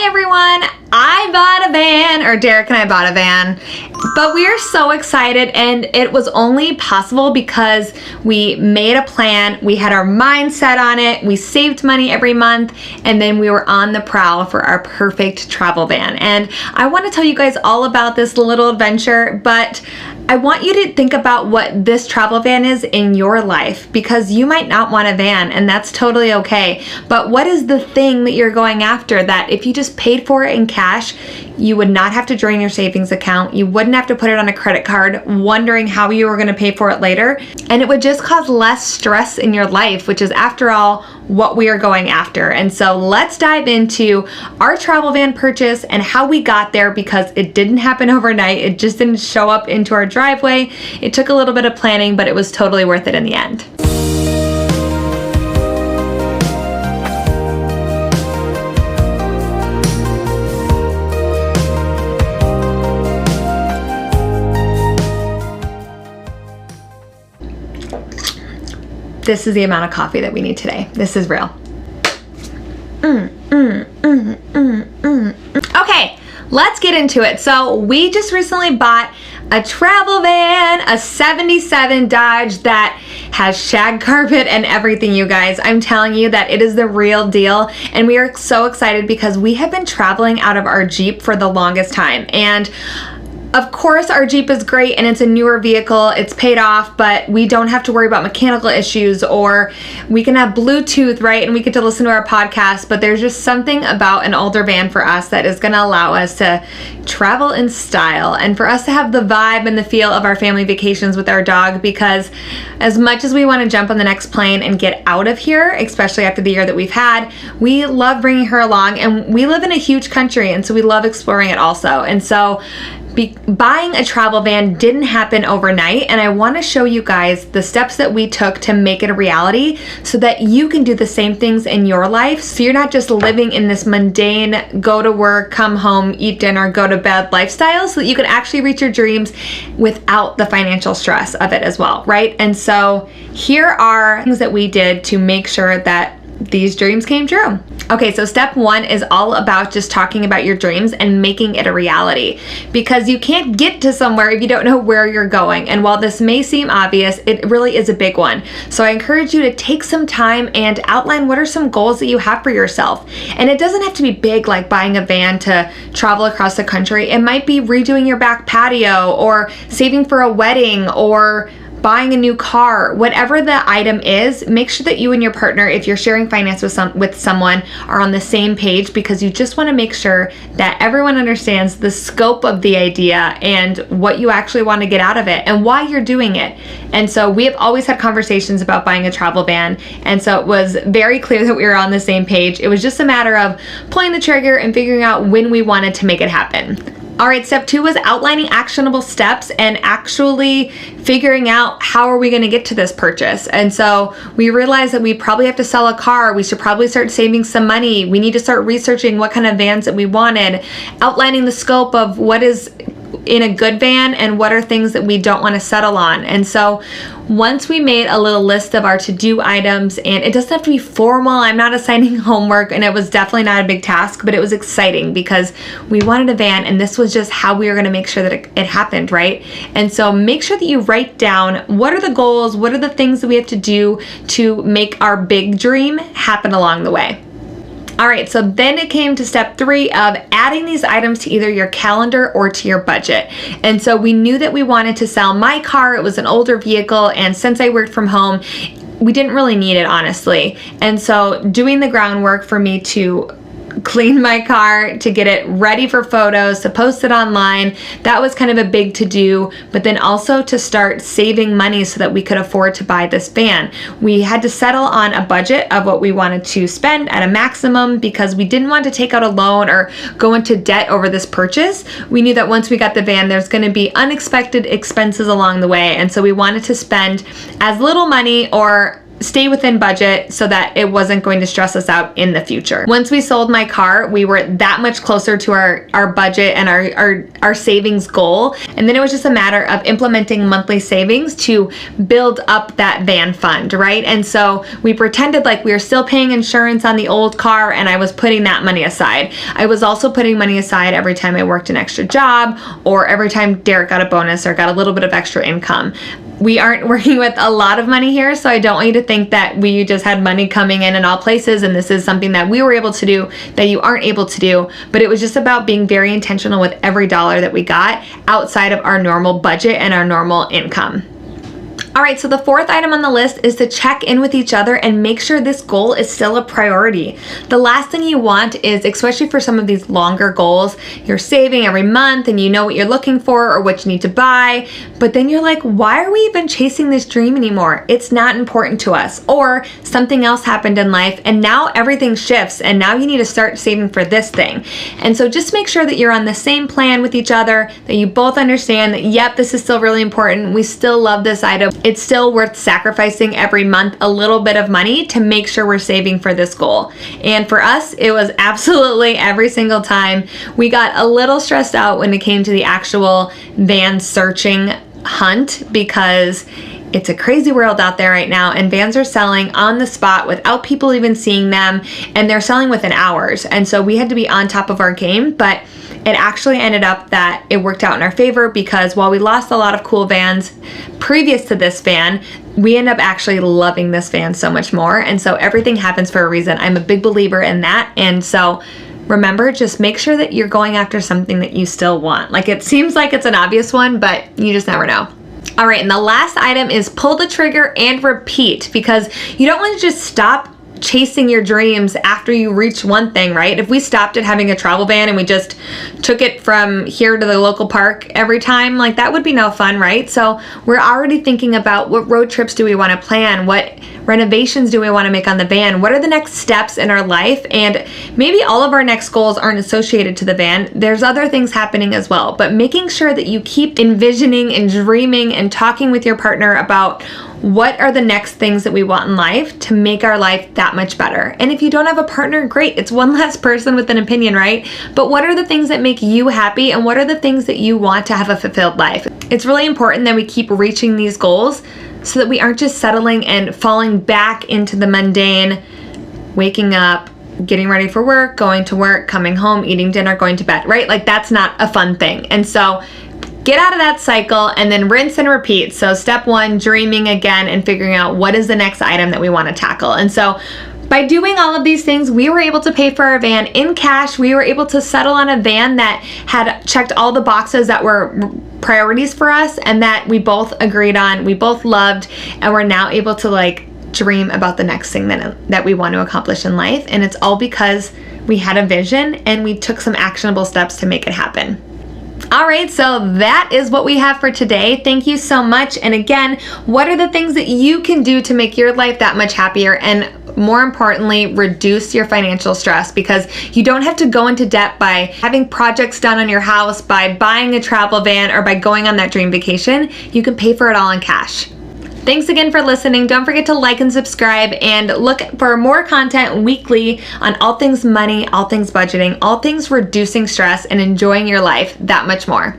everyone, I bought a van, or Derek and I bought a van, but we are so excited, and it was only possible because we made a plan, we had our mind set on it, we saved money every month, and then we were on the prowl for our perfect travel van. And I want to tell you guys all about this little adventure, but I want you to think about what this travel van is in your life, because you might not want a van, and that's totally okay. But what is the thing that you're going after that if you just paid for it in cash, you would not have to drain your savings account, you wouldn't have to put it on a credit card wondering how you were going to pay for it later, and it would just cause less stress in your life, which is, after all, what we are going after. And so let's dive into our travel van purchase and how we got there, because it didn't happen overnight. It just didn't show up into our driveway. It took a little bit of planning, but it was totally worth it in the end. This is the amount of coffee that we need today. This is real. Okay, let's get into it. So we just recently bought a travel van, a 77 Dodge that has shag carpet and everything, you guys. I'm telling you that it is the real deal, and we are so excited because we have been traveling out of our Jeep for the longest time. And of course, our Jeep is great and it's a newer vehicle, it's paid off, but we don't have to worry about mechanical issues, or we can have Bluetooth, right? And we get to listen to our podcast, but there's just something about an older van for us that is gonna allow us to travel in style and for us to have the vibe and the feel of our family vacations with our dog, because as much as we wanna jump on the next plane and get out of here, especially after the year that we've had, we love bringing her along, and we live in a huge country, and so we love exploring it also. And so buying a travel van didn't happen overnight, and I want to show you guys the steps that we took to make it a reality so that you can do the same things in your life, so you're not just living in this mundane go to work, come home, eat dinner, go to bed lifestyle, so that you can actually reach your dreams without the financial stress of it as well, right? And so here are things that we did to make sure that these dreams came true. Okay, so step one is all about just talking about your dreams and making it a reality, because you can't get to somewhere if you don't know where you're going. And while this may seem obvious, it really is a big one. So I encourage you to take some time and outline what are some goals that you have for yourself. And it doesn't have to be big, like buying a van to travel across the country. It might be redoing your back patio, or saving for a wedding, or buying a new car. Whatever the item is, make sure that you and your partner, if you're sharing finance with someone, are on the same page, because you just want to make sure that everyone understands the scope of the idea and what you actually want to get out of it and why you're doing it. And so we have always had conversations about buying a travel van, and so it was very clear that we were on the same page. It was just a matter of pulling the trigger and figuring out when we wanted to make it happen. All right, step two was outlining actionable steps and actually figuring out how are we going to get to this purchase. And so we realized that we probably have to sell a car. We should probably start saving some money. We need to start researching what kind of vans that we wanted, outlining the scope of what is in a good van and what are things that we don't want to settle on. And so once we made a little list of our to-do items, and it doesn't have to be formal, I'm not assigning homework, and it was definitely not a big task, but it was exciting because we wanted a van, and this was just how we were going to make sure that it happened, right? And so make sure that you write down what are the goals, what are the things that we have to do to make our big dream happen along the way. All right, so then it came to step three of adding these items to either your calendar or to your budget. And so we knew that we wanted to sell my car. It was an older vehicle, and since I worked from home, we didn't really need it, honestly. And so doing the groundwork for me to clean my car, to get it ready for photos, to post it online, that was kind of a big to-do, but then also to start saving money so that we could afford to buy this van. We had to settle on a budget of what we wanted to spend at a maximum, because we didn't want to take out a loan or go into debt over this purchase. We knew that once we got the van, there's going to be unexpected expenses along the way, and so we wanted to spend as little money or stay within budget so that it wasn't going to stress us out in the future. Once we sold my car, we were that much closer to our budget and our savings goal. And then it was just a matter of implementing monthly savings to build up that van fund, right? And so we pretended like we were still paying insurance on the old car, and I was putting that money aside. I was also putting money aside every time I worked an extra job, or every time Derek got a bonus or got a little bit of extra income. We aren't working with a lot of money here, so I don't want you to think that we just had money coming in all places and this is something that we were able to do that you aren't able to do. But it was just about being very intentional with every dollar that we got outside of our normal budget and our normal income. All right, so the fourth item on the list is to check in with each other and make sure this goal is still a priority. The last thing you want is, especially for some of these longer goals, you're saving every month and you know what you're looking for or what you need to buy, but then you're like, why are we even chasing this dream anymore? It's not important to us. Or something else happened in life and now everything shifts and now you need to start saving for this thing. And so just make sure that you're on the same plan with each other, that you both understand that, yep, this is still really important. We still love this item. It's still worth sacrificing every month a little bit of money to make sure we're saving for this goal. And for us, it was absolutely every single time. We got a little stressed out when it came to the actual van searching hunt because it's a crazy world out there right now, and vans are selling on the spot without people even seeing them, and they're selling within hours. And so we had to be on top of our game, but it actually ended up that it worked out in our favor because while we lost a lot of cool vans previous to this van, we end up actually loving this van so much more. And so everything happens for a reason. I'm a big believer in that. And so remember, just make sure that you're going after something that you still want. Like, it seems like it's an obvious one, but you just never know. All right, and the last item is pull the trigger and repeat, because you don't want to just stop chasing your dreams after you reach one thing, right? If we stopped at having a travel van and we just took it from here to the local park every time, like that would be no fun, right? So we're already thinking about what road trips do we want to plan? What renovations do we want to make on the van? What are the next steps in our life? And maybe all of our next goals aren't associated to the van. There's other things happening as well, but making sure that you keep envisioning and dreaming and talking with your partner about what are the next things that we want in life to make our life that much better. And if you don't have a partner, great. It's one less person with an opinion, right? But what are the things that make you happy, and what are the things that you want to have a fulfilled life? It's really important that we keep reaching these goals so that we aren't just settling and falling back into the mundane, waking up, getting ready for work, going to work, coming home, eating dinner, going to bed, right? Like, that's not a fun thing. And so get out of that cycle and then rinse and repeat. So step one, dreaming again and figuring out what is the next item that we want to tackle. And so by doing all of these things, we were able to pay for our van in cash. We were able to settle on a van that had checked all the boxes that were priorities for us and that we both agreed on, we both loved, and we're now able to dream about the next thing that we want to accomplish in life. And it's all because we had a vision and we took some actionable steps to make it happen. All right, so that is what we have for today. Thank you so much. And again, what are the things that you can do to make your life that much happier, and more importantly, reduce your financial stress? Because you don't have to go into debt by having projects done on your house, by buying a travel van, or by going on that dream vacation. You can pay for it all in cash. Thanks again for listening. Don't forget to like and subscribe, and look for more content weekly on all things money, all things budgeting, all things reducing stress and enjoying your life that much more.